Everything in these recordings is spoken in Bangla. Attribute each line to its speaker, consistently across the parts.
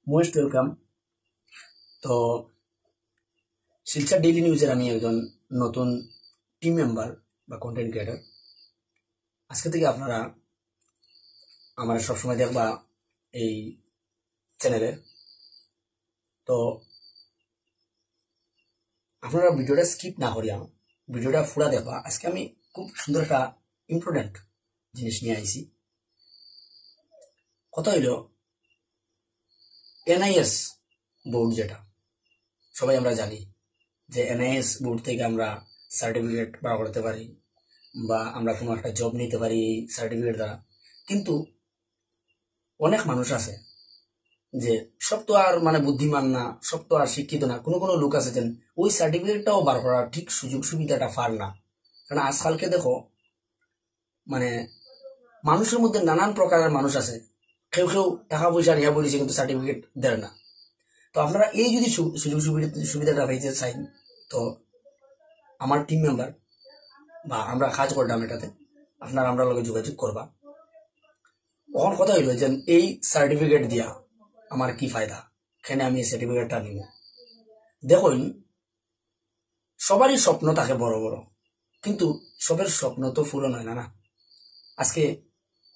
Speaker 1: Most welcome. তো শিলচর ডেইলি নিউজের আমি একজন নতুন টিম মেম্বার বা কন্টেন্ট ক্রিয়েটার। আজকে থেকে আপনারা আমার সবসময় দেখবা এই চ্যানেলে। তো আপনারা ভিডিওটা স্কিপ না করিয়া ভিডিওটা পুরা দেখবা। আজকে আমি খুব সুন্দর একটা ইম্পর্টেন্ট জিনিস নিয়ে আইছি। কথা হইল এনআইএস বোর্ড, যেটা সবাই আমরা জানি যে এনআইএস বোর্ড থেকে আমরা সার্টিফিকেট বার করতে পারি বা আমরা কোনো একটা জব নিতে পারি এই সার্টিফিকেট দ্বারা। কিন্তু অনেক মানুষ আছে যে সব তো আর বুদ্ধিমান না, সব তো আর শিক্ষিত না। কোনো কোনো লোক আছে যেন ওই সার্টিফিকেটটাও বার করার ঠিক সুযোগ সুবিধাটা পার না। কারণ আজকালকে দেখো মানুষের মধ্যে নানান প্রকারের মানুষ আছে। কেউ কেউ টাকা পয়সা নিয়ে বলেছে কিন্তু সার্টিফিকেট দেয় না। তো আপনারা এই যদি সুযোগ সুবিধাটা পাইতে চাই, তো আমার টিম মেম্বার বা আমরা কাজ করতাম এটাতে, আপনারা আমরা লগে যোগাযোগ করবা। তখন কথা হইল যে এই সার্টিফিকেট দিয়া আমার কি ফায়দা, এখানে আমি এই সার্টিফিকেটটা নিব। দেখুন, সবারই স্বপ্ন থাকে বড় বড়, কিন্তু সবের স্বপ্ন তো পূরণ হয় না। আজকে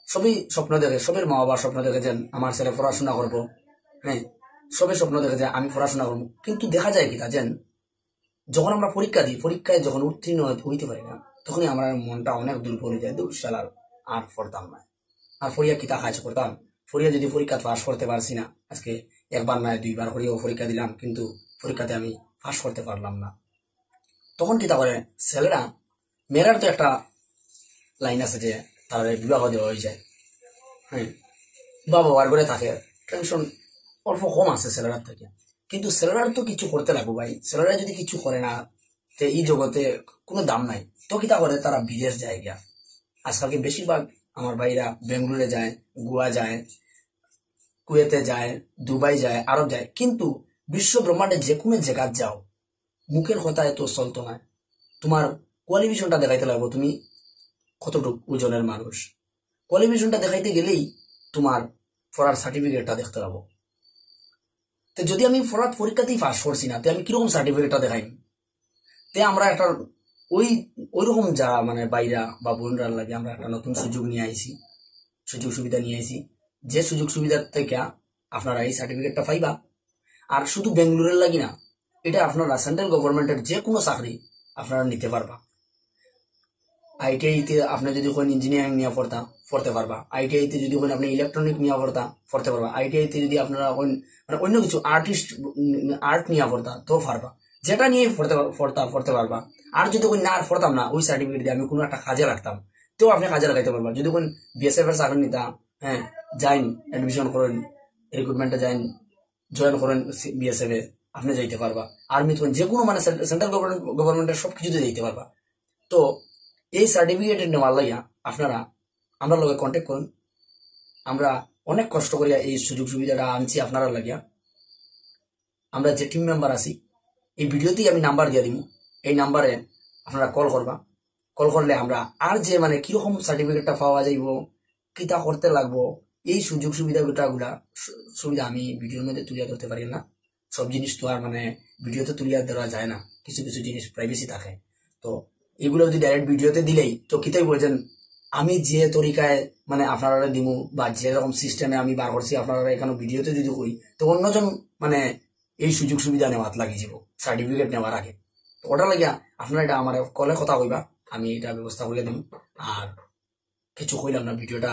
Speaker 1: সবই স্বপ্ন দেখে, সবের মা বাবার স্বপ্ন দেখে যে আমার ছেলে পড়াশোনা করবো, হ্যাঁ, সবের স্বপ্ন দেখে যে আমি পড়াশোনা করবো। কিন্তু দেখা যায় কি যেন যখন আমরা পরীক্ষা দিই, পরীক্ষায় যখন উত্তীর্ণ হইতে পারি না, তখনই আমার মনটা অনেক দূর পড়ে যায়। দূর শালার আর পড়তাম না, আর ফরিয়া কিতা কাজ করতাম। ফরিয়া যদি পরীক্ষা পাস করতে পারছি না, আজকে একবার নয় দুইবার করিয়াও পরীক্ষা দিলাম, কিন্তু পরীক্ষাতে আমি পাস করতে পারলাম না। তখন কিতা করে ছেলেরা, মেয়েরার তো একটা লাইন আছে যে তার বিবাহ দেওয়া হয়ে যায়, হ্যাঁ, বা বাবার ঘরে থাকে, টেনশন অল্প কম আছে ছেলেরার থেকে। কিন্তু ছেলেরার তো কিছু করতে লাগবো ভাই। ছেলেরা যদি কিছু করে না, তো এই জগতে কোনো দাম নাই। তো কিতা করে তারা বিদেশ যায় গিয়া। আজকালকে বেশিরভাগ আমার ভাইরা বেঙ্গালুরে যায়, গোয়া যায়, কুয়েতে যায়, দুবাই যায়, আরব যায়। কিন্তু বিশ্ব ব্রহ্মাণ্ডে যে কোনো জায়গা যাও, মুখের কথা এত চলতো না। তোমার কোয়ালিফিকেশনটা দেখাইতে লাগবো, তুমি কতটুকু ওজনের মানুষ। কোয়ালিফিকেশনটা দেখাইতে গেলেই তোমার পড়ার সার্টিফিকেটটা দেখতে পাবো। তো যদি আমি পড়ার পরীক্ষাতেই পাস করছি না, তো আমি কিরকম সার্টিফিকেটটা দেখাই? তে আমরা একটা ওইরকম যারা বাইরা বা বোনরা লাগে আমরা একটা নতুন সুযোগ নিয়ে আইছি, সুযোগ সুবিধা নিয়ে আইছি। যে সুযোগ সুবিধার থেকে আপনারা এই সার্টিফিকেটটা পাইবা। আর শুধু বেঙ্গালুরের লাগি না, এটা আপনারা সেন্ট্রাল গভর্নমেন্টের যে কোনো চাকরি আপনারা নিতে পারবা। আইটিআইতে আপনি যদি কোন ইঞ্জিনিয়ারিং নিয়ে পড়তে পারবা। আইটিআইতে যদি কোন আপনি ইলেকট্রনিক নিয়ে পড়তে পারবা। আইটিআইতে যদি আপনারা অন্য কিছু আর্ট নিয়ে পড়তা তো পারবা। যেটা নিয়ে পড়তে পারবা। আর যদি কোন না পড়তাম না, ওই সার্টিফিকেট দিয়ে আমি কোনো একটা কাজে রাখতাম, তো আপনি কাজে লাগাইতে পারবা। যদি কোন বিএসএফ এর চাকরি নিতা, হ্যাঁ, যাইন এডমিশন করেন, রিক্রুটমেন্টে যাইন, জয়েন করেন বিএসএফ এ, আপনি যাইতে পারবা। আর্মি যে কোনো সেন্ট্রাল গভর্নমেন্টের সবকিছুতে যাইতে পারবা। তো এই সার্টিফিকেট নেওয়ার লাইয়া আপনারা আমরা লগে কন্ট্যাক্ট করুন। আমরা অনেক কষ্ট করিয়া এই সুযোগ সুবিধাটা আনছি আপনারা লাগিয়া। আমরা যে টিম মেম্বার আছি, এই ভিডিওতেই আমি নাম্বার দিয়ে দিব। এই নাম্বারে আপনারা কল করবা। কল করলে আমরা আর যে কিরকম সার্টিফিকেটটা পাওয়া যাইব, কিতা করতে লাগবো, এই সুযোগ সুবিধা আমি ভিডিওর মধ্যে তুলিয়া ধরতে পারি না। সব জিনিস তো আর ভিডিওতে তুলিয়া দেওয়া যায় না, কিছু কিছু জিনিস প্রাইভেসি থাকে। তো এগুলো যদি ডাইরেক্ট ভিডিওতে দিলেই তো কিতাই বলছেন, আমি যে তরিকায় আপনারা দিমু বা যেরকম সিস্টেমে আমি বার করছি আপনারা এখানে ভিডিওতে যদি কই, তো অন্যজন এই সুযোগ সুবিধা নেওয়াত লাগি যাব সার্টিফিকেট নেওয়ার আগে। তো ওটা লাগিয়া আপনারা এটা আমার কলে কথা কইবা, আমি এটা ব্যবস্থা করে দিন। আর কিছু কইলাম না, ভিডিওটা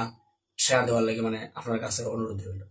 Speaker 1: শেয়ার দেওয়ার লাগে আপনার কাছে অনুরোধ রইল।